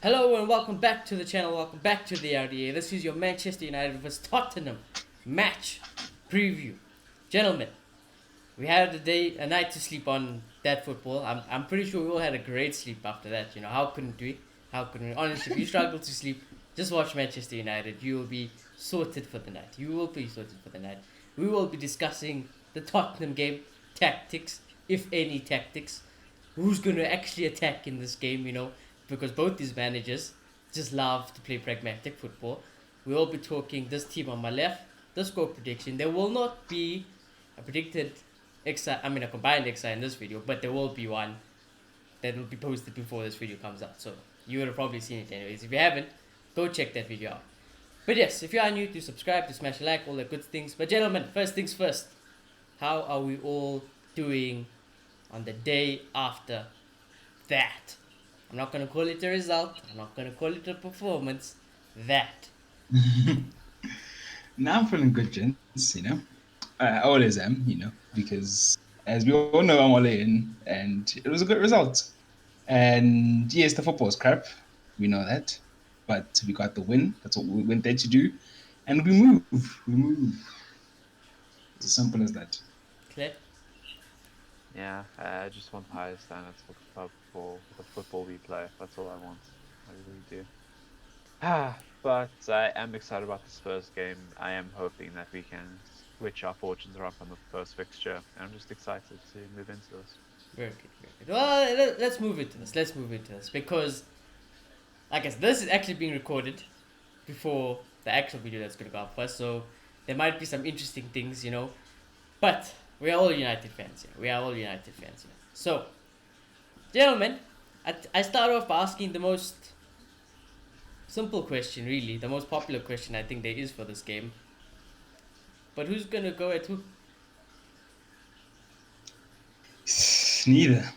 Hello and welcome back to the channel, welcome back to the RDA. This is your Manchester United vs Tottenham match preview. Gentlemen, we had a night to sleep on that football. I'm pretty sure we all had a great sleep after that. How couldn't we? How couldn't we? Honestly, if you struggle to sleep, just watch Manchester United. You will be sorted for the night. You will be sorted for the night. We will be discussing the Tottenham game, tactics, if any tactics. Who's going to actually attack in this game, because both these managers just love to play pragmatic football. We'll be talking this team on my left, the score prediction. There will not be a predicted a combined XI in this video, but there will be one that will be posted before this video comes out. So you would have probably seen it anyways. If you haven't, go check that video out. But yes, if you are new, to subscribe, to smash a like, all the good things. But gentlemen, first things first, how are we all doing on the day after that? I'm not going to call it a result. I'm not going to call it a performance. That. Now I'm feeling good, gents, I always am, because as we all know, I'm all in, and it was a good result. And yes, the football was crap. We know that. But we got the win. That's what we went there to do. And we move. We move. It's as simple as that. Clear? Yeah, I just want higher standards for the football we play. That's all I want. I really do. But I am excited about the Spurs game. I am hoping that we can switch our fortunes around on the first fixture. And I'm just excited to move into this. Very good, very good. Well, let's move into this. Because, like I said, this is actually being recorded before the actual video that's going to go up first. So there might be some interesting things, But we are all United fans here. So, gentlemen, I start off by asking the most simple question, really. The most popular question I think there is for this game. But who's going to go at who? Neither.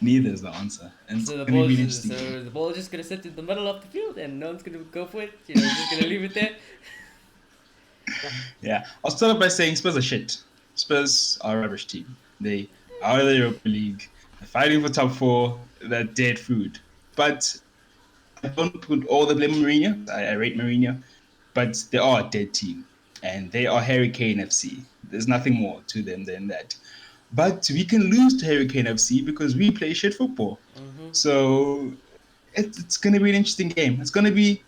Neither is the answer. And So the ball is just going to sit in the middle of the field and no one's going to go for it. Just going to leave it there. Yeah, I'll start off by saying Spurs are shit. Spurs are a rubbish team. They are out of the Europa League. They're fighting for top four. They're dead food. But I don't put all the blame on Mourinho. I rate Mourinho. But they are a dead team. And they are Harry Kane FC. There's nothing more to them than that. But we can lose to Harry Kane FC because we play shit football. Mm-hmm. So it's going to be an interesting game. It's going to be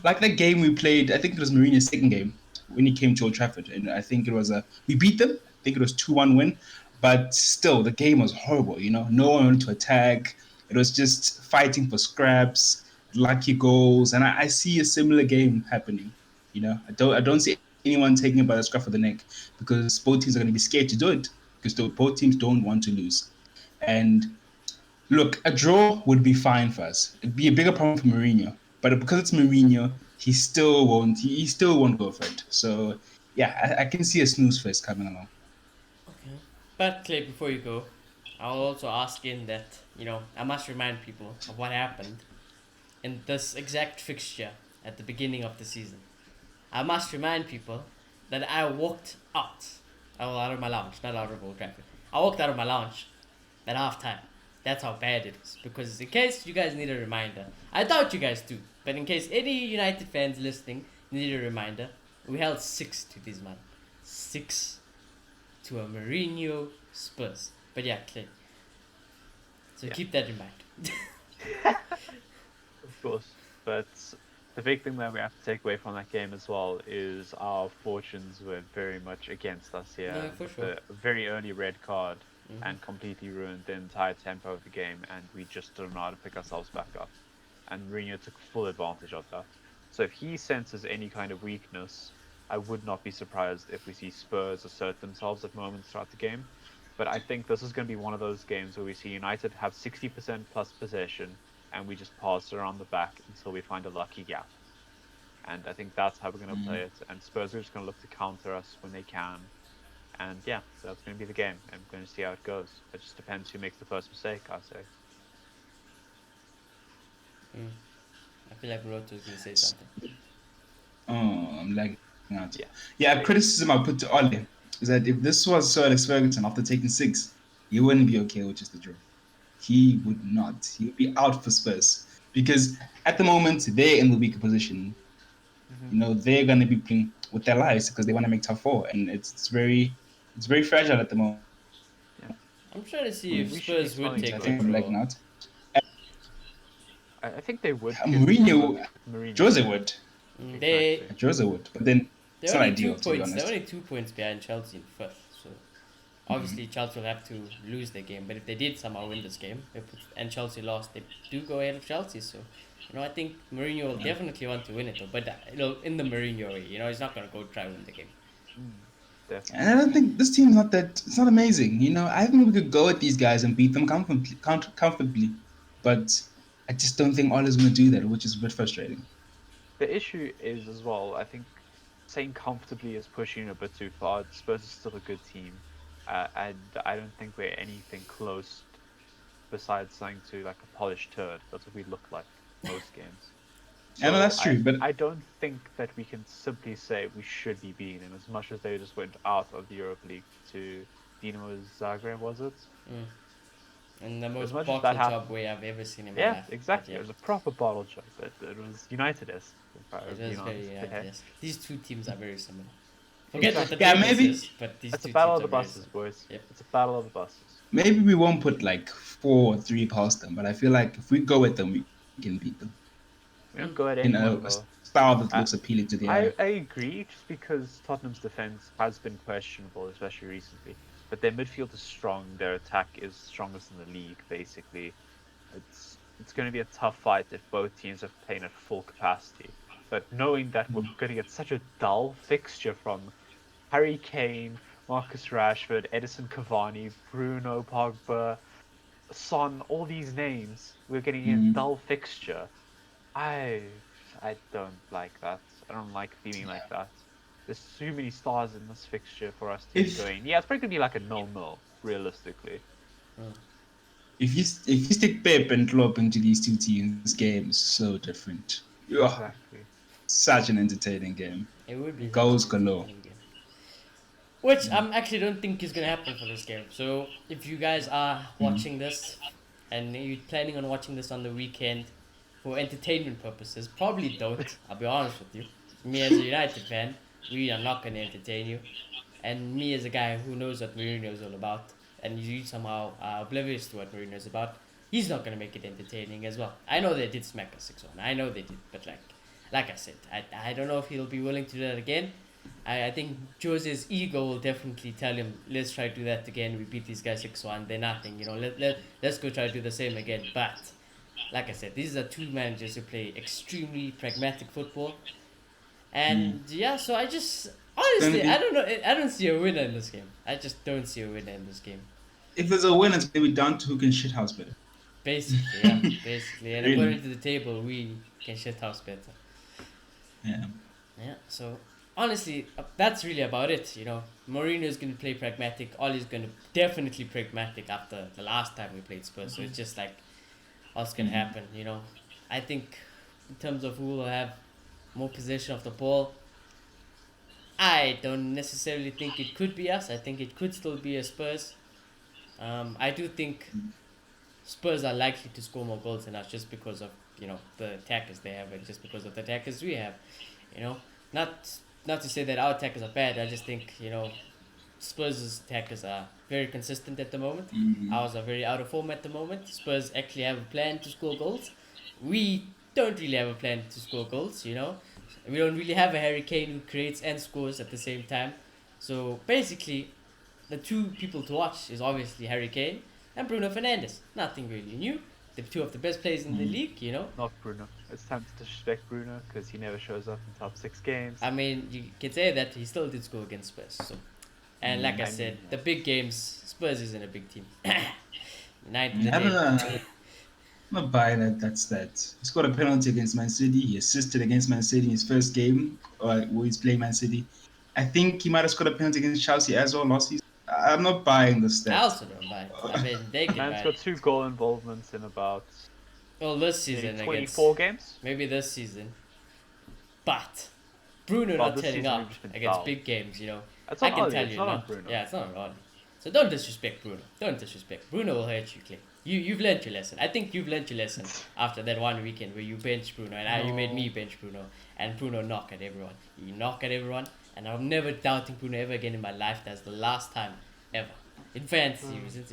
like that game we played. I think it was Mourinho's second game when he came to Old Trafford, and I think it was we beat them. I think it was 2-1 win, but still the game was horrible. No one wanted to attack. It was just fighting for scraps, lucky goals, and I see a similar game happening. I don't see anyone taking it by the scruff of the neck because both teams are going to be scared to do it because both teams don't want to lose. And look, a draw would be fine for us. It'd be a bigger problem for Mourinho. But because it's Mourinho, he still won't go for it. So, yeah, I can see a snooze fest coming along. Okay. But, Clay, before you go, I'll also ask in that, I must remind people of what happened in this exact fixture at the beginning of the season. I must remind people that I walked out. Out of my lounge, not out of Old Trafford. I walked out of my lounge at halftime. That's how bad it was. Because in case you guys need a reminder, I doubt you guys do, but in case any United fans listening need a reminder, we held 6 to this man. 6 to a Mourinho Spurs. But yeah, Clay. So keep that in mind. Of course. But the big thing that we have to take away from that game as well is our fortunes were very much against us here. Yeah, for sure. The very early red card and completely ruined the entire tempo of the game, and we just don't know how to pick ourselves back up. And Mourinho took full advantage of that. So if he senses any kind of weakness, I would not be surprised if we see Spurs assert themselves at moments throughout the game. But I think this is going to be one of those games where we see United have 60% plus possession, and we just pass around the back until we find a lucky gap. And I think that's how we're going to play it. And Spurs are just going to look to counter us when they can. And yeah, so that's going to be the game. And we're going to see how it goes. It just depends who makes the first mistake, I'd say. I feel like Roto is going to say something. Oh, I'm lagging out. Yeah, criticism I put to Ole is that if this was Sir Alex Ferguson after taking 6, he wouldn't be okay with just the draw. He would not. He would be out for Spurs because at the moment they're in the weaker position. Mm-hmm. You know, they're going to be playing with their lives because they want to make top four, and it's very fragile at the moment. Yeah. I'm trying to see We, if we should be Spurs would smiling I take for it think I'm though. lagging control. out. I think they would Mourinho, with Mourinho. Jose would, They Exactly. Jose would, but then they're it's not only two ideal to be points. They're honest. only 2 points behind Chelsea in fifth. So Mm-hmm. obviously Chelsea will have to lose their game. But if they did somehow win this game, and Chelsea lost, they do go ahead of Chelsea. So I think Mourinho will Yeah. definitely want to win it though. But in the Mourinho way, he's not gonna go try win the game. Mm, definitely. And I don't think this team's not that. It's not amazing. You know, I think we could go at these guys and beat them comfortably, but I just don't think Ole's going to do that, which is a bit frustrating. The issue is as well. I think saying comfortably is pushing it a bit too far. Spurs is still a good team, and I don't think we're anything close besides something to like a polished turd. That's what we look like most games. I know So that's true, but I don't think that we can simply say we should be beaten them as much as they just went out of the Europa League to Dinamo Zagreb, was it? Mm. And the most much as that bottle job happened- way I've ever seen in my Yeah, life. But exactly. yeah, It was a proper bottle job, but it was United-esque. If I it was was being very honest. United. Yes. These two teams are very similar. Forget what the Yeah, difference maybe- is, but these It's two a battle teams of the are very buses, similar. boys. Yep. It's a battle of the buses. maybe we won't put like 4 or 3 past them. But I feel like if we go at them, we can beat them We don't go at in anyone, a though. style that Uh, looks appealing to the I eye. agree, just because Tottenham's defense has been questionable, especially recently. But their midfield is strong. Their attack is strongest in the league, basically. It's going to be a tough fight if both teams are playing at full capacity. But knowing that we're going to get such a dull fixture from Harry Kane, Marcus Rashford, Edison Cavani, Bruno Pogba, Son, all these names, we're getting a dull fixture. I don't like that. I don't like feeling like that. There's too many stars in this fixture for us to be If going. Yeah, it's probably gonna be like a 0-0, realistically. if you stick Pep and Klopp into these two teams, this game is so different. Ugh, Exactly. such an entertaining game. It would be Goals such an galore. entertaining game. Which I actually don't think is gonna happen for this game. So if you guys are watching this and you're planning on watching this on the weekend for entertainment purposes, probably don't. I'll be honest with you. Me as a United fan, we are not gonna entertain you. And me as a guy who knows what Mourinho is all about, and you somehow are oblivious to what Mourinho is about, he's not gonna make it entertaining as well. I know they did smack us 6-1. I know they did, but like I said, I don't know if he'll be willing to do that again. I think Jose's ego will definitely tell him, let's try to do that again. We beat these guys 6-1. They're nothing. Let's go try to do the same again. But, like I said, these are two managers who play extremely pragmatic football. And, yeah, so I just... Honestly, I don't know. I don't see a winner in this game. I just don't see a winner in this game. If there's a win, it's maybe down to who can shithouse better. Basically, yeah. Basically. And Really? according to the table, we can shit house better. Yeah. Yeah, so honestly, that's really about it. Mourinho's going to play pragmatic. Ole's going to definitely pragmatic after the last time we played Spurs. So it's just like, what's going to happen? I think in terms of who will have more possession of the ball, I don't necessarily think it could be us. I think it could still be a Spurs. I do think Spurs are likely to score more goals than us just because of the attackers they have and just because of the attackers we have. Not to say that our attackers are bad. I just think Spurs' attackers are very consistent at the moment. Ours are very out of form at the moment. Spurs actually have a plan to score goals. We don't really have a plan to score goals. We don't really have a Harry Kane who creates and scores at the same time. So basically, the two people to watch is obviously Harry Kane and Bruno Fernandes. Nothing really new. The two of the best players in the league. Not Bruno. It's time to disrespect Bruno because he never shows up in top 6 games. I mean, you can say that he still did score against Spurs. So, and like I said, the big games, Spurs isn't a big team. United, I'm not buying that. That's that. He scored a penalty against Man City. He assisted against Man City in his first game, where he's playing Man City. I think he might have scored a penalty against Chelsea as well last season. I'm not buying the I stats. also don't buy it. I mean, they can buy Man's it. got 2 goal involvements in about Well, this maybe season 24 against games. maybe this season, but Bruno Well, not this turning season up we've just been against dull. big games. It's I not can Oli, tell it's you not now. on Bruno. Yeah, it's not on Oli. So don't disrespect Bruno. Don't disrespect Bruno. Will hurt you, Clay. You've learned your lesson. I think you've learned your lesson after that one weekend where you benched Bruno and you made me bench Bruno and Bruno knock at everyone. You knock at everyone, and I'm never doubting Bruno ever again in my life. That's the last time ever in fantasy reasons.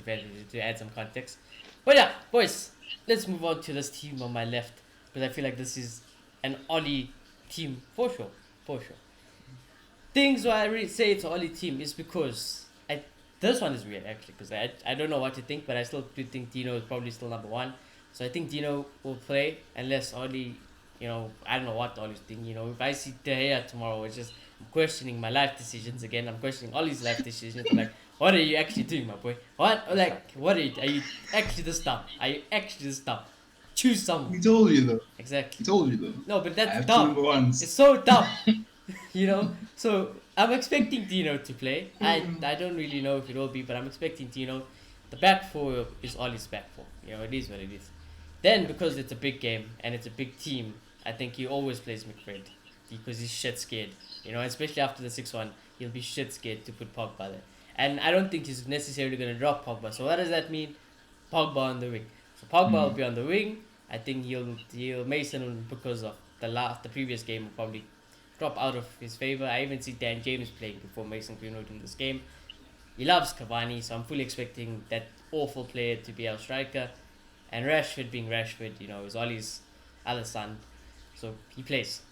To add some context. But yeah, boys, let's move on to this team on my left because I feel like this is an Ollie team for sure, for sure. Things why I really say it's an Ollie team is because this one is weird actually because I don't know what to think, but I still do think Dino is probably still number one. So I think Dino will play unless Ollie, I don't know what Ollie's thinking. If I see De Gea tomorrow, it's just I'm questioning my life decisions again. I'm questioning Ollie's life decisions. I'm like, what are you actually doing, my boy? What are you actually this dumb? Are you actually this dumb? Choose someone. He told you though. Exactly. He told you though. No, but I that's have dumb. two number ones. It's so dumb. So I'm expecting Dino to play. I don't really know if it will be, but I'm expecting Dino. The back four is Ollie's back four. It is what it is. Then because it's a big game and it's a big team, I think he always plays McFred because he's shit scared. Especially after the 6-1, he'll be shit scared to put Pogba there. And I don't think he's necessarily going to drop Pogba. So what does that mean? Pogba on the wing. So Pogba will be on the wing. I think he'll Mason, because of the previous game, will probably drop out of his favor. I even see Dan James playing before Mason Greenwood in this game. He loves Cavani, so I'm fully expecting that awful player to be our striker. And Rashford being Rashford, is Ollie's other son. So he plays,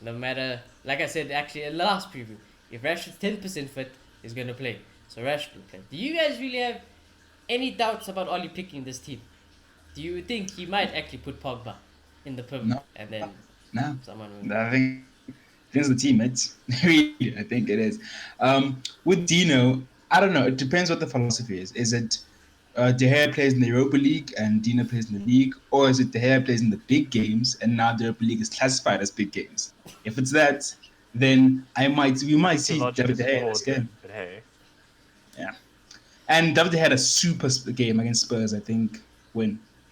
no matter, like I said actually in the last preview, if Rashford's 10% fit, he's going to play. So Rashford will play. Do you guys really have any doubts about Ollie picking this team? Do you think he might actually put Pogba in the pivot and then someone will... I think it's the team, mates. Really, I think it is. With Dino, I don't know. It depends what the philosophy is. Is it De Gea plays in the Europa League and Dino plays in the league, or is it De Gea plays in the big games and now the Europa League is classified as big games? If it's that, then we might see David De Gea in this game. But hey. Yeah, and David De Gea had a super game against Spurs, I think,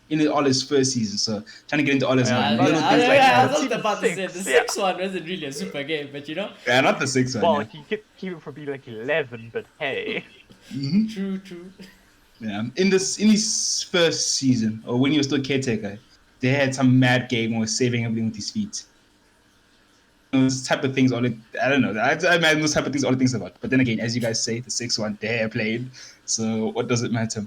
in Ole's first season. So trying to get into Ole's mind. I was about to say the 6-1 wasn't really a super game, but Yeah, not the 6-1. Well, he could keep it from being like 11, but hey. True. Yeah, in his first season, or when he was still caretaker, they had some mad game where he was saving everything with his feet. Those type of things, I don't know. I imagine those type of things, all thinks about. But then again, as you guys say, the 6-1, they played. So what does it matter?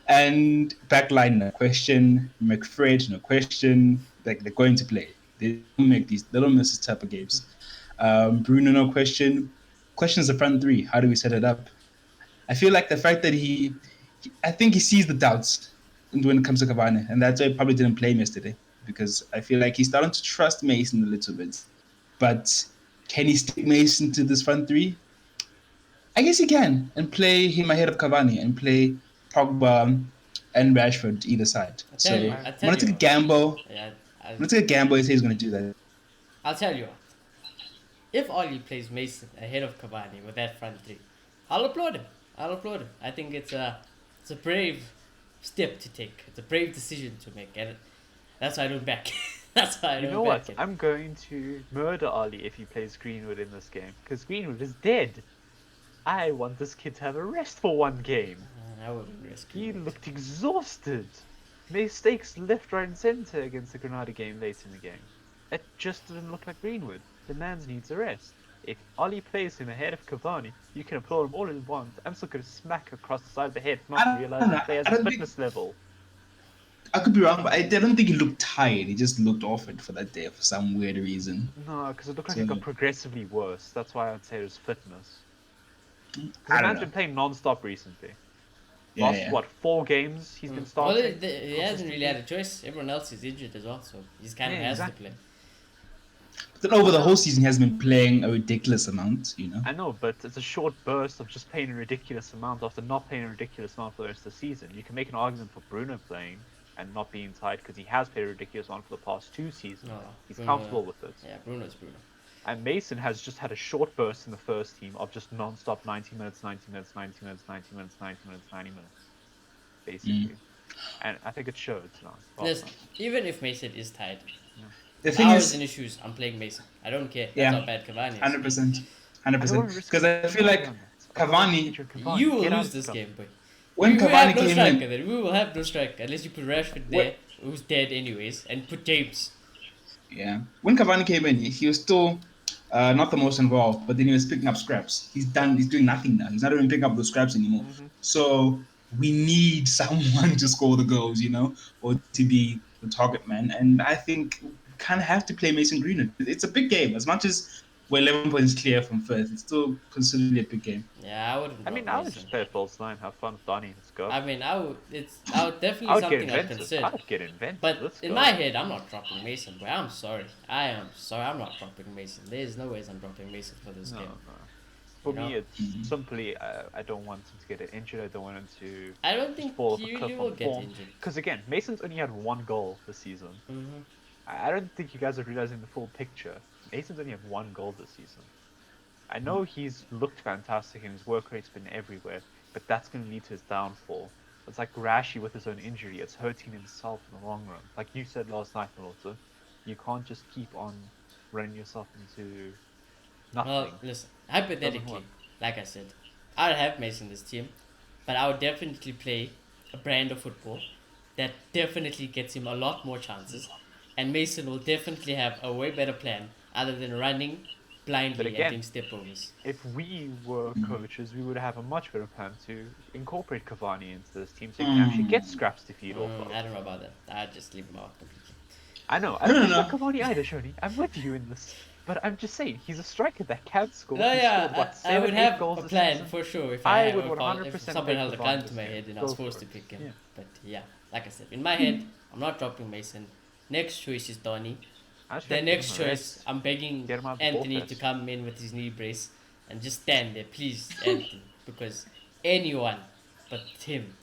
And backline, no question. McFred, no question. Like, they're going to play. They don't miss this type of games. Bruno, no question. Question is the front three. How do we set it up? I feel like the fact that I think he sees the doubts when it comes to Cavani, and that's why he probably didn't play him yesterday, because I feel like he's starting to trust Mason a little bit. But can he stick Mason to this front three? I guess he can, and play him ahead of Cavani and play Pogba and Rashford either side. I'm going to take a gamble. Yeah, I'm going to take a gamble and say he's going to do that. I'll tell you what. If Ollie plays Mason ahead of Cavani with that front three, I'll applaud him. I think it's a brave step to take. It's a brave decision to make, and that's why I don't back. That's why I don't back. You know what? I'm going to murder Ollie if he plays Greenwood in this game, because Greenwood is dead. I want this kid to have a rest for one game. I wouldn't risk. He looked exhausted. Mistakes left, right, and centre against the Granada game late in the game. It just didn't look like Greenwood. The man needs a rest. If Ollie plays him ahead of Cavani, you can applaud him all you want. I'm still going to smack across the side of the head, not realising the player's fitness level. I could be wrong, but I don't think he looked tired. He just looked off it for that day for some weird reason. No, because it looked like it got progressively worse. That's why I'd say it was fitness. Because the I don't man's know. been playing non-stop recently. Yeah, Last, what, 4 games he's been starting? Well, he hasn't really had a choice. Everyone else is injured as well, so he's kind of has to play. But then over the whole season, he has been playing a ridiculous amount, I know, but it's a short burst of just playing a ridiculous amount after not playing a ridiculous amount for the rest of the season. You can make an argument for Bruno playing and not being tied because he has played a ridiculous amount for the past 2 seasons. No, He's Bruno, comfortable with it. Yeah, Bruno's Bruno. And Mason has just had a short burst in the first team of just non-stop 90 minutes, 90 minutes, 90 minutes, 90 minutes, 90 minutes, 90 minutes, basically. And I think it shows now. Yes, even if Mason is tired, The if thing I was is, in his shoes, I'm playing Mason. I don't care. Yeah. That's how bad Cavani is. 100%. Because I feel like Cavani, You will lose this game, boy. when we have Cavani no came striker in, then. We will have no striker unless you put Rashford there, who's dead anyways, and put James. yeah, when Cavani came in, he was still not the most involved, but then he was picking up scraps. He's doing nothing now. He's not even picking up those scraps anymore. Mm-hmm. So we need someone to score the goals, or to be the target man. And I think we kind of have to play Mason Greenwood. It's a big game. As much as we're 11 points clear from first, it's still considerably a big game. Yeah, I wouldn't I drop mean, I would Mason. just play a false nine, have fun with Donny, let's go. I mean, I would I definitely would get something I'd inventive. consider. I'd get inventive. But Let's in go. my head, I'm not dropping Mason, bro. I'm sorry. I am sorry. I'm not dropping Mason. There's no ways I'm dropping Mason for this No, game. no. For You me, know? it's simply I don't want him to get injured. I don't want him to I don't think fall off he a really cliff will on get form. injured. Because again, Mason's only had one goal this season. Mm-hmm. I don't think you guys are realizing the full picture. Mason's only had one goal this season. I know he's looked fantastic and his work rate's been everywhere, but that's going to lead to his downfall. It's like Rashi with his own injury. It's hurting himself in the long run. Like you said last night, Melissa, you can't just keep on running yourself into nothing. Well, listen, hypothetically, like I said, I'd have Mason in this team, but I would definitely play a brand of football that definitely gets him a lot more chances, and Mason will definitely have a way better plan other than running blindly and again, doing step overs. If we were coaches, we would have a much better plan to incorporate Cavani into this team so he can actually get scraps to feed off of. I don't know about that. I'd just leave him out completely. I know, I don't think about Cavani either, Shoni. I'm with you in this. But I'm just saying, he's a striker that can score. No, He yeah, scored, what, I would 7-8 have goals a this plan season? for sure if I I would if 100% someone take held a Cavani gun this to my game. head and I Go was for forced to it. pick him. Yeah. But yeah, like I said, in my head, I'm not dropping Mason. Next choice is Donny. I just Then reckon next him a choice, rest. I'm begging Get him out of the Anthony ball to first. come in with his knee brace and just stand there, please, Anthony, because anyone but him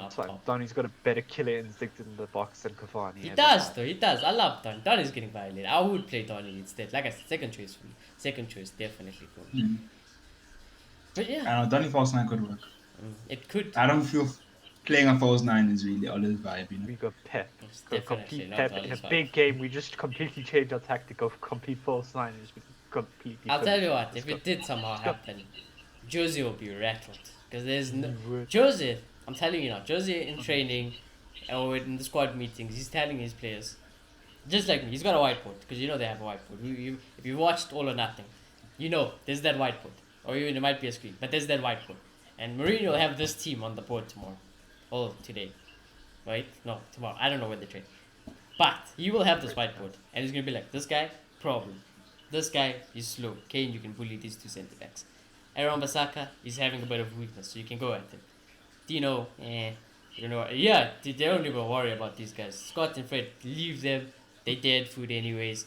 up It's like top. Donny's got a better killer instinct in the box than Cavani. He ever does had. though, he does. I love Donny. Donny's getting violated. I would play Donny instead. Like I said, second choice for me. Second choice, definitely for me. But yeah, I don't know, Donny false nine could work. it could. I don't feel playing a false nine is really Ole's vibe. We got Pep. It's Got definitely complete not Pep in a Ollie's vibe. big game. We just completely changed our tactic of complete false nine and just completely. I'll tell you what, Let's if go. it did somehow happen, Jose will be rattled. Because there's no. You would. Jose, I'm telling you now, Jose in training or in the squad meetings, he's telling his players, just like me, he's got a whiteboard. Because you know they have a whiteboard. If you watched All or Nothing, you know there's that whiteboard. Or even it might be a screen, but there's that whiteboard. And Mourinho will have this team on the board tomorrow. Or today. Right? No, tomorrow. I don't know when they train. But he will have this whiteboard. And he's going to be like, this guy, problem. This guy is slow. Kane, you can bully these two centre backs. Aaron Bissaka is having a bit of weakness, so you can go at him. Dino, you know, yeah, they don't even worry about these guys. Scott and Fred, leave them. They dead food anyways.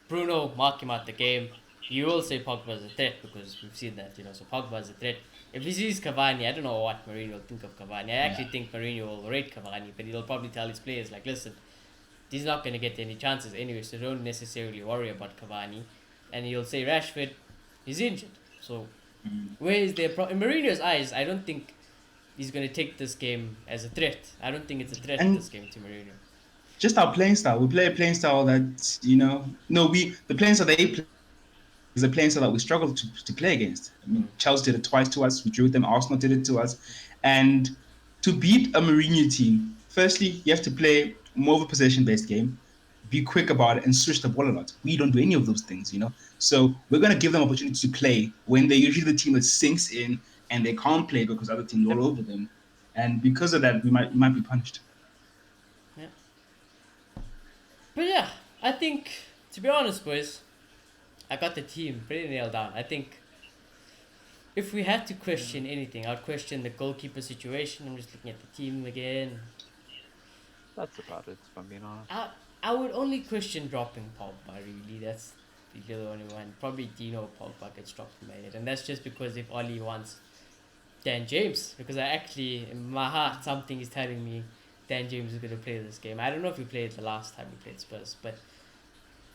Bruno, mark him out the game. You will say Pogba is a threat because we've seen that, so Pogba is a threat. If he sees Cavani, I don't know what Mourinho will think of Cavani. I actually think Mourinho will rate Cavani, but he'll probably tell his players, like, listen, he's not going to get any chances anyway, so don't necessarily worry about Cavani. And he'll say Rashford, he's injured. So, where is their in Mourinho's eyes, I don't think he's going to take this game as a threat. I don't think it's a threat And this game to Mourinho. Just our playing style. We play a playing style that, the playing style they play is a playing style that we struggle to play against. I mean, Chelsea did it twice to us. We drew with them. Arsenal did it to us. And to beat a Mourinho team, firstly, you have to play more of a possession-based game, be quick about it, and switch the ball a lot. We don't do any of those things, So we're going to give them opportunity to play when they're usually the team that sinks in and they can't play because other teams all over them. And because of that, we might be punished. Yeah. But yeah, I think, to be honest, boys, I got the team pretty nailed down. I think if we had to question anything, I'd question the goalkeeper situation. I'm just looking at the team again. That's about it, if I'm being honest. I would only question dropping Pogba, really. That's really the only one. Probably Dino Pogba gets dropped in my head. And that's just because if Ollie wants Dan James. Because I actually, in my heart, something is telling me Dan James is going to play this game. I don't know if he played the last time we played Spurs, but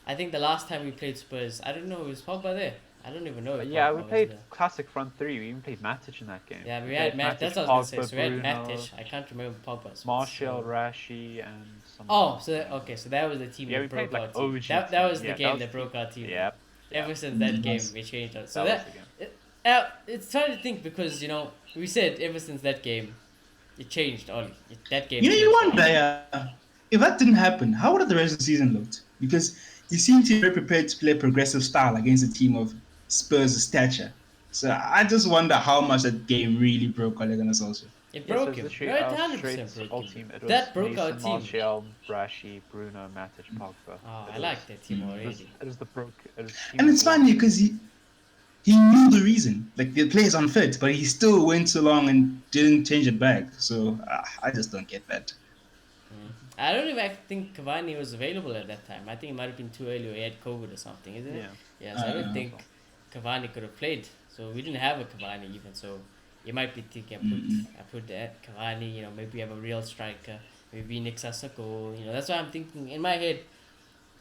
I think the last time we played Spurs, I don't know, was Pogba there? I don't even know. If Yeah, Pogba we was played there. classic front three. We even played Matic in that game. Yeah, we had Matt. That's what I was going to say. So we had Matic. I can't remember Pogba's. Martial, Rashi, and some. Oh, so that was the team Yeah, that we broke played, our like, team. OG That was team. the Yeah, game that that broke our team. Yep. Ever since that game, we changed it. So That was the game. It's trying to think because we said ever since that game, it changed. Ollie, that game You changed. wonder, if that didn't happen, how would the rest of the season looked? Because he seemed to be very prepared to play a progressive style against a team of Spurs' stature. So I just wonder how much that game really broke Ole Gunnar Solskjaer. It Yes, it broke was him. literally Right, our 100% straight broke all him. team. It was That broke our Mason, team. Martial, Brashy, Bruno, Matic, Pogba. Oh, I It like was that team already. it was the broke. It was the team And that it's funny belonged. because he knew the reason. Like the player's unfit, but he still went so long and didn't change it back. So I just don't get that. I don't even think Cavani was available at that time. I think it might have been too early or he had COVID or something, isn't it? Yeah, Yes, I don't as think well. Cavani could have played. So we didn't have a Cavani even. So you might be thinking, I put that Cavani. Maybe have a real striker. Maybe Nick Sasako. That's why I'm thinking in my head.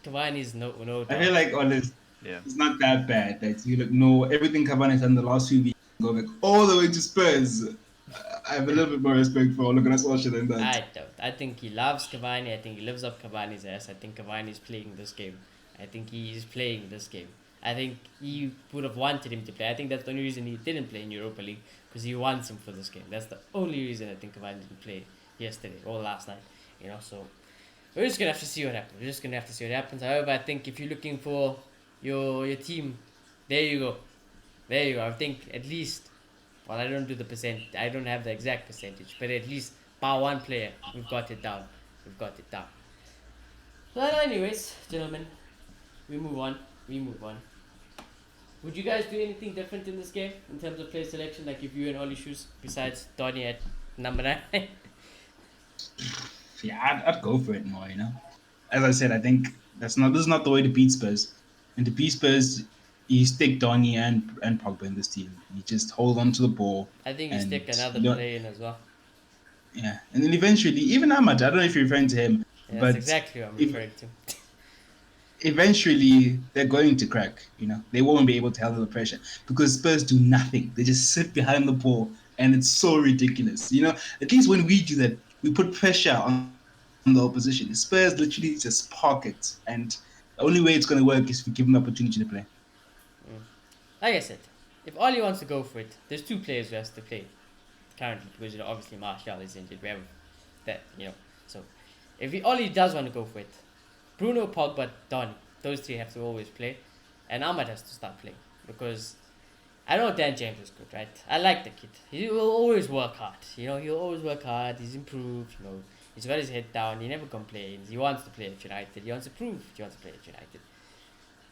Cavani is no I feel doubt. like honest, Yeah, it's not that bad. That you know everything Cavani has done the last few weeks, go back all the way to Spurs. I have a little bit more respect for Ole Gunnar Solskjaer than that. I don't. I think he loves Cavani. I think he lives up Cavani's ass. I think Cavani is playing this game. I think he is playing this game. I think he would have wanted him to play. I think that's the only reason he didn't play in Europa League because he wants him for this game. That's the only reason I think Cavani didn't play yesterday or last night. So we're just gonna have to see what happens. We're just gonna have to see what happens. However, I think if you're looking for your team, there you go. There you go. I think at least, well, I don't do the percent. I don't have the exact percentage, but at least by one player, we've got it down. We've got it down. Well, anyways, gentlemen, we move on. We move on. Would you guys do anything different in this game in terms of player selection? Like if you and Ollie shoes besides Donny at number 9? Yeah, I'd go for it more. As I said, I think this is not the way to beat Spurs. And to beat Spurs, you stick Donny and Pogba in this team. You just hold on to the ball, I think you and stick another you know, player in as well. yeah. And then eventually, even Ahmad, I don't know if you're referring to him, Yeah, that's but exactly what I'm if referring to. eventually they're going to crack. They won't be able to handle the pressure because Spurs do nothing. They just sit behind the ball, and it's so ridiculous. At least when we do that, we put pressure on the opposition. Spurs literally just park it, and the only way it's going to work is if we give them the opportunity to play. Like I said, if Ollie wants to go for it, there's two players who has to play currently because obviously Martial is injured. We have that. So if Ollie does want to go for it, Bruno, Pogba, Donny, those three have to always play, and Ahmad has to start playing because I know Dan James is good, right? I like the kid. He will always work hard. He'll always work hard. He's improved. He's got his head down. He never complains. He wants to play at United. He wants to prove he wants to play at United.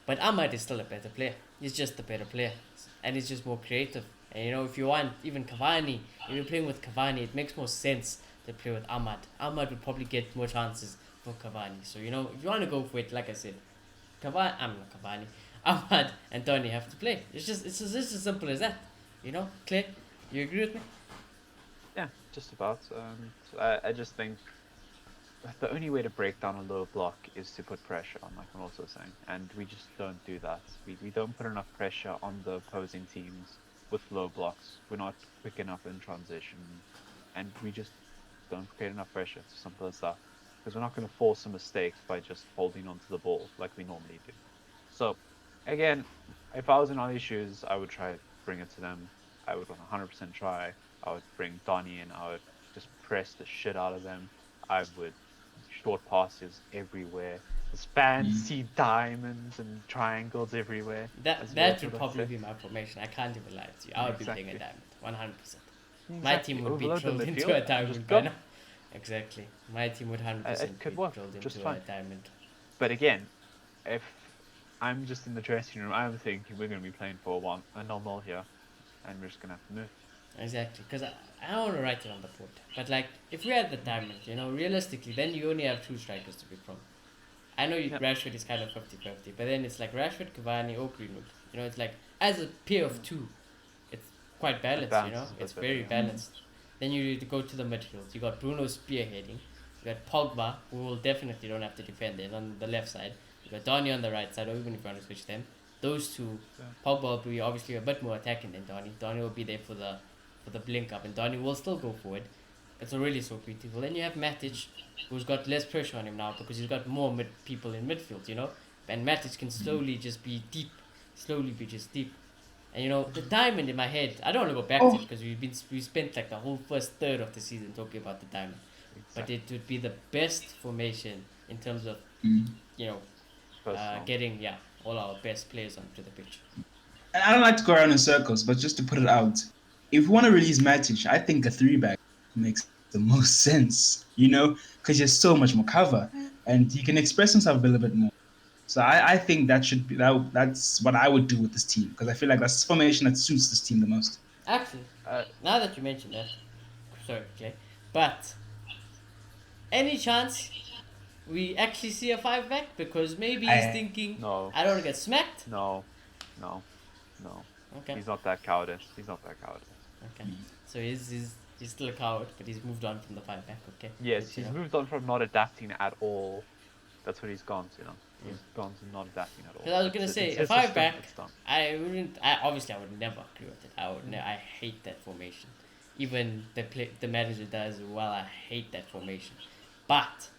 But Ahmad is still a better player. He's just a better player, and he's just more creative. And if you want even Cavani, if you're playing with Cavani, it makes more sense to play with Ahmad. Ahmad would probably get more chances for Cavani. So if you want to go for it, like I said, I'm not Cavani. Ahmad and Tony have to play. It's just as simple as that. Claire, you agree with me? yeah, just about. I just think the only way to break down a low block is to put pressure on, like I'm also saying, and we just don't do that. We don't put enough pressure on the opposing teams with low blocks. We're not quick enough in transition, and we just don't create enough pressure. It's as simple as that. Because we're not going to force a mistake by just holding onto the ball like we normally do. So, again, if I was in Ollie's shoes, I would try to bring it to them. I would 100% try. I would bring Donny in. I would just press the shit out of them. I would short passes everywhere. There's fancy diamonds and triangles everywhere. That would probably be my formation. I can't even lie to you. I would be playing a diamond, 100%. My team would be drilled into a diamond by now. Exactly. My team would 100% be drilled into a diamond. But again, if I'm just in the dressing room, I'm thinking we're going to be playing for a 0-0 here, and we're just going to have to move. Exactly, because I don't want to write it on the board. But if we had the diamond, realistically, then you only have two strikers to pick from. I know Rashford is kind of 50-50, but then it's like Rashford, Cavani, or Greenwood. It's like, as a pair of two, it's quite balanced, It's very balanced. Then you need to go to the midfield. You got Bruno spearheading. You got Pogba, who will definitely don't have to defend it on the left side. You got Donny on the right side, or even if you want to switch them. Those two, Pogba will be obviously a bit more attacking than Donny. Donny will be there for the blink up, and Donny will still go forward. It's already so beautiful. Then you have Matic, who's got less pressure on him now because he's got more people in midfield, And Matic can slowly just be deep. And the diamond in my head, I don't want to go back to it because we spent like the whole first third of the season talking about the diamond. But Exactly. it would be the best formation in terms of you know Personal. getting all our best players onto the pitch. And I don't like to go around in circles, but just to put it out, if we want to release Matic, I think a three back makes the most sense, because there's so much more cover and he can express himself a little bit more. So I think that should be that's what I would do with this team because I feel like that's the formation that suits this team the most. Actually, Uh, now that you mention that, sorry, Clay, but any chance we actually see a five back because maybe he's thinking No. I don't want to get smacked. no, no, no. Okay. He's not that cowardice. He's not that cowardice. Okay. So he's still a coward, but he's moved on from the five back. Okay. Yes, Good to he's know. moved on from not adapting at all. That's what he's gone to. He's gone to not adapting at all. Because I was gonna It's- say it's a his five system, back. it's done. I wouldn't. Obviously I would never agree with it. I hate that formation. Even the manager does well. I hate that formation. But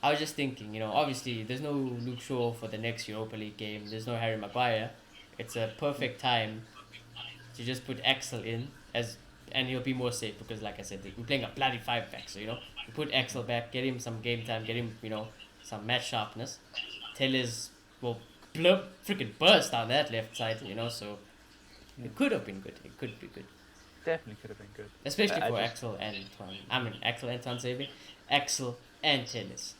I was just thinking, obviously there's no Luke Shaw for the next Europa League game. There's no Harry Maguire. It's a perfect time to just put Axel in and he'll be more safe because, like I said, we're playing a bloody five back. So you put Axel back, get him some game time, get him some match sharpness. Tellez will freaking burst down that left side. So it could have been good. It could be good, Definitely could have been good. especially I for just- Axel and Tuan. I mean Axel and Tuan Xavier, Axel and Tellez.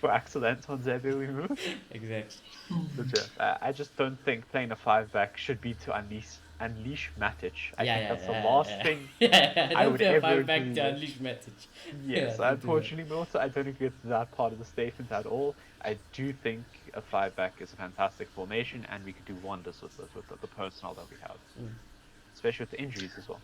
For Axel Anton Zebe, we move. Exactly. Legit. I just don't think playing a five back should be to unleash Matic. I think that's the last thing. Yeah, I don't would play a ever five back agree to with. unleash message. Yes, Yeah, unfortunately, Milton, I don't agree with that part of the statement at all. I do think a five back is a fantastic formation, and we could do wonders with the personnel that we have, especially with the injuries as well.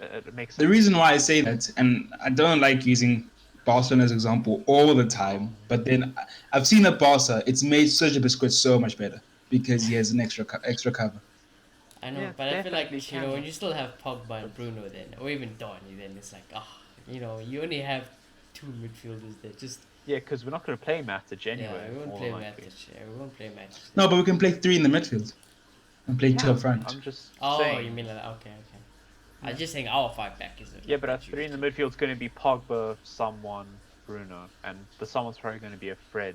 It makes sense. The reason why I say that, and I don't like using Barcelona as an example all the time, but then I've seen at Barca, it's made Sergio Busquets so much better because he has an extra cover. I know, Yeah, but I feel like definitely can. when you still have Pogba and Bruno, then or even Donny, then it's like you only have two midfielders there. Just Yeah, because we're not going to play Matic anyway. we won't more play likely. Matic. Yeah, we won't play Matic. No, but we can play three in the midfield and play two Yeah, up front. I'm just Oh, saying. you mean like okay. I was just saying our five back is. Yeah, but our three in the midfield's going to be Pogba, someone, Bruno, and the someone's probably going to be a Fred,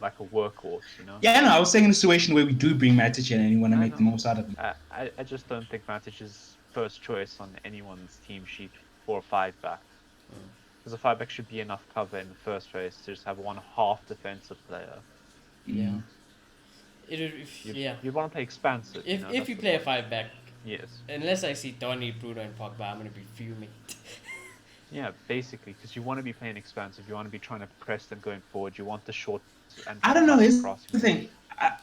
like a workhorse, Yeah, no, I was saying in a situation where we do bring Matic in and you want to I make the know. most out of him. I just don't think Matic is first choice on anyone's team sheet for a five back. Because a five back should be enough cover in the first place to just have one half defensive player. Yeah. You want to play expansive. If that's you the play a point. five back, Yes. unless I see Donny, Bruno, and Pogba, I'm gonna be fuming. Yeah, basically, because you want to be playing expansive, you want to be trying to press them going forward, you want the short and I don't know. Here's cross. the thing.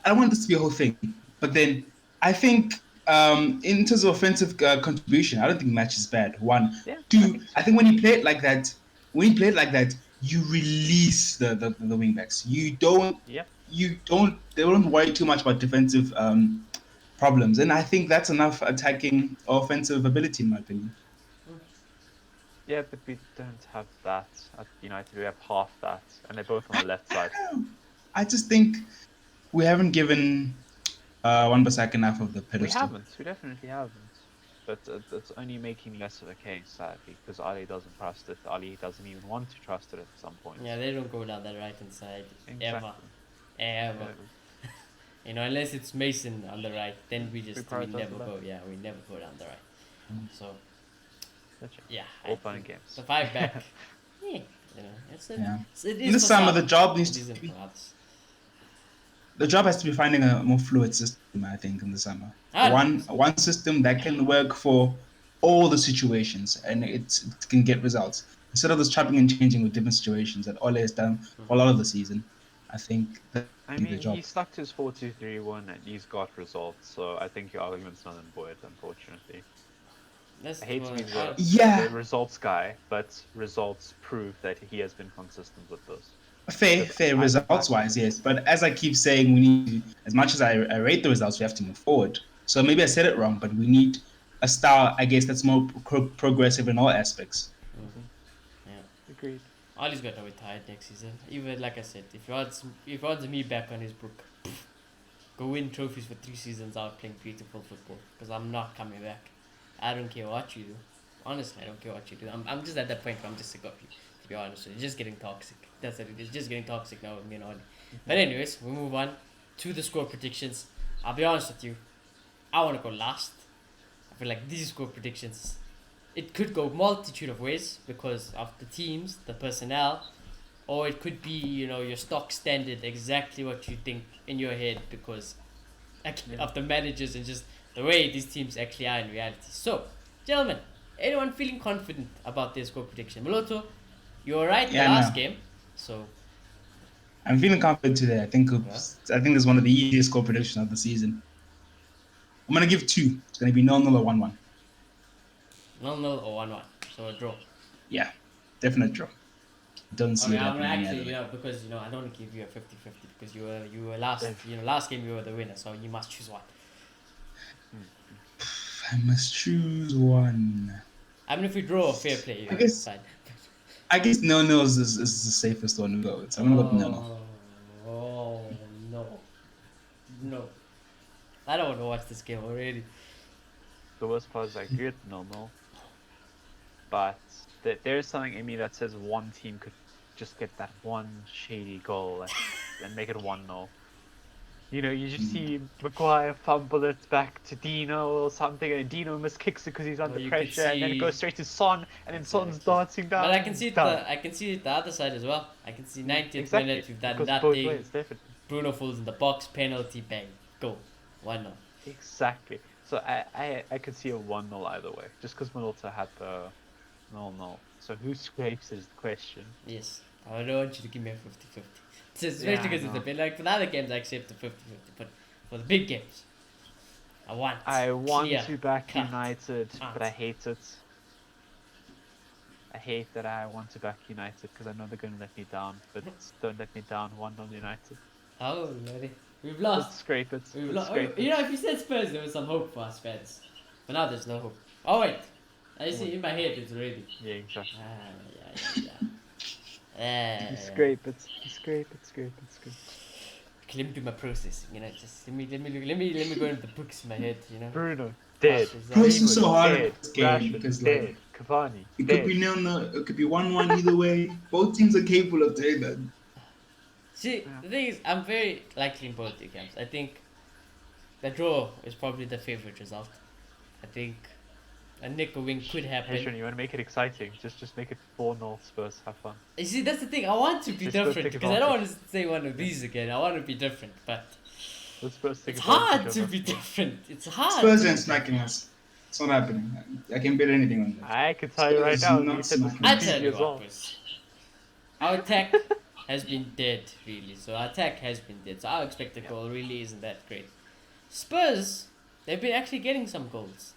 I want this to be a whole thing, but then I think in terms of offensive contribution, I don't think match is bad. One, Yeah, two. I think when you play it like that, you release the wing backs. You don't. Yep. They don't worry too much about defensive problems, and I think that's enough attacking or offensive ability, in my opinion. Yeah, but we don't have that. At United, we have half that, and they're both on the left side. I just think we haven't given Wan-Bissaka enough of the We pedestal. haven't. We definitely haven't. But it's only making less of a case, sadly, because Ali doesn't trust it. Ali doesn't even want to trust it at some point. Yeah, they don't go down that right hand side Exactly. ever. Yeah. Unless it's Mason on the right, then we prioritize never the left. go. Yeah, we never go down the right. So That's it. yeah, All I fun and think games. the five back. It In the for summer, some, the job needs it to isn't be, for others. the job has to be finding a more fluid system. I think in the summer, Ah, one system that can work for all the situations and it can get results instead of this chopping and changing with different situations that Ole has done for a lot of the season. I think that I would be the mean, job. he stuck to his 4-2-3-1 and he's got results, so I think your argument's not in void, unfortunately. That's I hate to be Yeah. the results guy, but results prove that he has been consistent with those. Fair results wise, yes. But as I keep saying, we need, as much as I rate the results, we have to move forward. So maybe I said it wrong, but we need a style, I guess, that's more progressive in all aspects. Yeah. Agreed. Ali's got to retire next season. Even like I said, if he wants me back on his book, go win trophies for 3 seasons out playing beautiful football because I'm not coming back. I don't care what you do. Honestly, I don't care what you do. I'm just at that point where I'm just sick of you, to be honest. It's just getting toxic. That's what it is. Just getting toxic now with me and Oli. But anyways, we move on to the score predictions. I'll be honest with you. I want to go last. I feel like these score predictions, it could go multitude of ways because of the teams, the personnel, or it could be, your stock standard, exactly what you think in your head because of the managers and just the way these teams actually are in reality. So, gentlemen, anyone feeling confident about their score prediction? Moloto, you were right the last game, so I'm feeling confident today. I think this is one of the easiest score predictions of the season. I'm gonna give 2. It's gonna be 0-0 or 1-1. 0-0 or 1-1, so a draw. Yeah, definite draw. Don't see it I'm happening. actually, because I don't want to give you a 50-50 because you were last, last game you were the winner, so you must choose one. I must choose one. I mean, if we draw, fair play. I guess 0-0 is the safest one to go. So I'm gonna go with 0-0. Oh no! I don't want to watch this game already. The worst part is I agree with 0-0, but there's something in me that says one team could just get that one shady goal and make it 1-0. You just see Maguire fumble it back to Dino or something, and Dino miskicks it because he's under pressure, and then it goes straight to Son, and then Son's dancing down. But I can see the other side as well. I can see 90th minute, we've done nothing. Ways, Bruno falls in the box, penalty, bang, goal, 1-0. Exactly. So I could see a 1-0 either way, just because Malta had the 0-0. So who scrapes is the question. Yes, I don't want you to give me a 50-50. Especially because it's a bit like for the other games I accept the 50-50, but for the big games, I want to back United, but I hate it. I hate that I want to back United because I know they're going to let me down, but don't let me down. 1-0 United. Oh, Lordy. We've lost. Let's scrape it. We've lost. If you said Spurs, there was some hope for us fans. But now there's no hope. Oh, wait. I see in my head it's already. Yeah, exactly. Scrape it. Okay, let me do my processing, just let me go into the books in my head, Bruno, dead. Processing so hard dead. in this game because dead. Cavani, it could be 0-0, it could be 1-1 either way. Both teams are capable of doing that. See, the thing is, I'm very likely in both the games. I think the draw is probably the favorite result. I think a nickel win could happen. Hey, you want to make it exciting? Just make it 4-0 Spurs. Have fun. You see, that's the thing. I want to be different because I don't want to say one of these again. I want to be different, but it's hard to be different. It's hard. Spurs ain't smacking us. It's not happening. I can bet anything on that. I can tell you right now. I tell you what, our attack has been dead, really. So our attack has been dead. So our expected goal really isn't that great. Spurs, they've been actually getting some goals.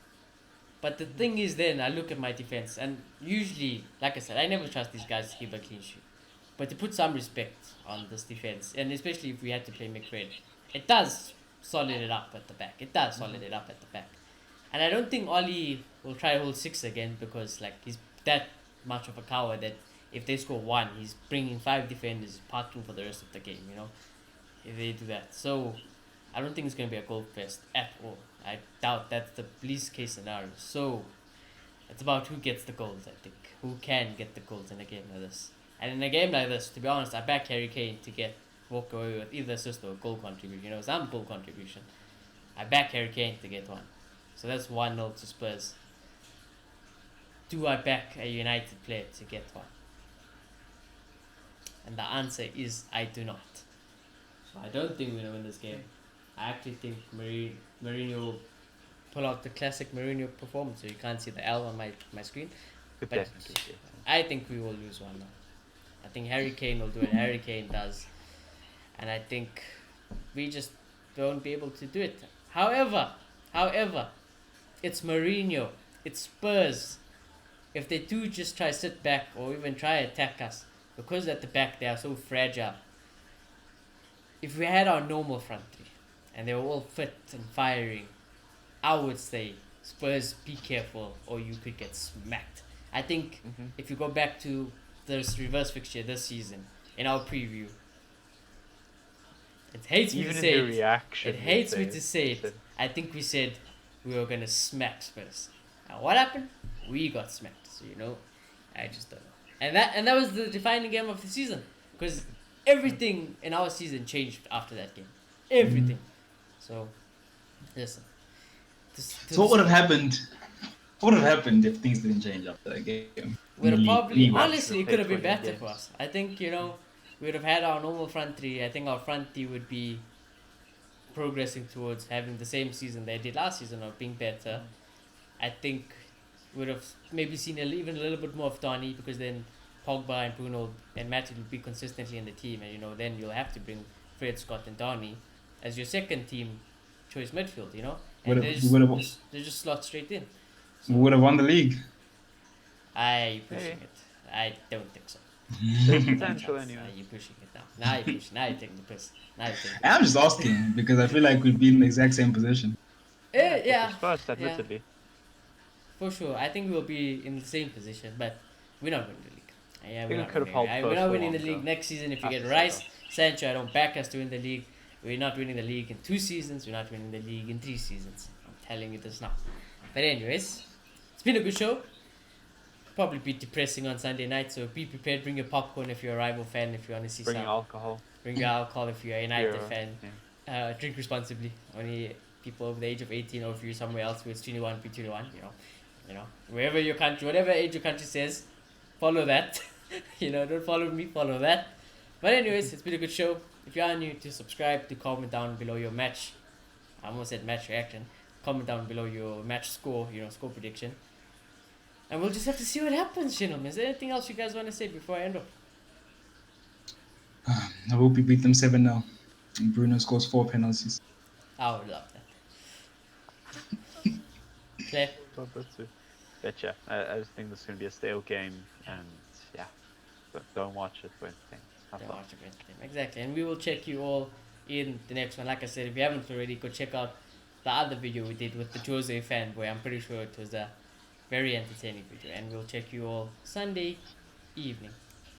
But the thing is then, I look at my defense, and usually, like I said, I never trust these guys to keep a clean sheet. But to put some respect on this defense, and especially if we had to play McFred, it does solid it up at the back. And I don't think Oli will try to hold 6 again because he's that much of a coward that if they score 1, he's bringing 5 defenders, parking for the rest of the game, if they do that. So I don't think it's going to be a goal fest at all. I doubt that's the least case scenario. So it's about who gets the goals, I think. Who can get the goals in a game like this. And in a game like this, to be honest, I back Harry Kane to walk away with either assist or goal contribution. Some goal contribution. I back Harry Kane to get 1. So that's 1-0 to Spurs. Do I back a United player to get 1? And the answer is I do not. So I don't think we're going to win this game. I actually think Mourinho will pull out the classic Mourinho performance. So you can't see the L on my screen. But I think we will lose 1-0. I think Harry Kane will do it. Harry Kane does. And I think we just won't be able to do it. However, it's Mourinho. It's Spurs. If they do just try sit back or even try attack us, because at the back they are so fragile. If we had our normal front three, and they were all fit and firing, I would say Spurs, be careful or you could get smacked. I think if you go back to this reverse fixture this season, in our preview, It hates me Even to in say the it. reaction, It hates me they to say said- it. I think we said we were gonna smack Spurs. Now what happened? We got smacked. So I just don't know. And that was the defining game of the season because everything in our season changed after that game. Everything. So listen. So what would have happened? What would have happened if things didn't change after that game? Would have probably League-wise? honestly it could have been Played 20 better for games. us. I think we would have had our normal front three. I think our front three would be progressing towards having the same season they did last season or being better. I think would have maybe seen even a little bit more of Donny because then Pogba and Bruno and Matip will be consistently in the team, and then you'll have to bring Fred, Scott, and Donny as your second team choice midfield, and they just slot straight in. We would have won the league. I pushing Maybe. it. I don't think so. There's No potential chance. anyway. You're pushing it now. Now you're pushing. Now you're taking the piss. Now you're taking the I'm just asking because I feel like we'd be in the exact same position. yeah, Spurs, admittedly. for sure. I think we'll be in the same position, but we're not winning the league. Yeah, We we're not could have winning. held We're Spurs not for winning the longer. league next season if you Have get to say Rice, Sancho. I don't back us to win the league. We're not winning the league in 2 seasons. We're not winning the league in 3 seasons. I'm telling you this now. But anyways, it's been a good show. Probably be depressing on Sunday night, so be prepared. Bring your popcorn if you're a rival fan. If you want to see Bring some, alcohol. bring your alcohol if you're a United Beer, fan. yeah. Drink responsibly. Only people over the age of 18, or if you're somewhere else where it's 21, be 21. Wherever your country, whatever age your country says, follow that. Don't follow me, follow that. But anyways, it's been a good show. If you are new, to subscribe, to comment down below your match. I almost said match reaction. Comment down below your match score, score prediction. And we'll just have to see what happens, gentlemen. Is there anything else you guys want to say before I end up? I hope we beat them 7-0. And Bruno scores 4 penalties. I would love that. Claire? That's it. But yeah, I just think this is going to be a stale game, and yeah, but don't watch it when things have Don't fun. watch a great game. Exactly. And we will check you all in the next one. Like I said, if you haven't already, go check out the other video we did with the Jose fanboy. I'm pretty sure it was a very entertaining video. And we'll check you all Sunday evening.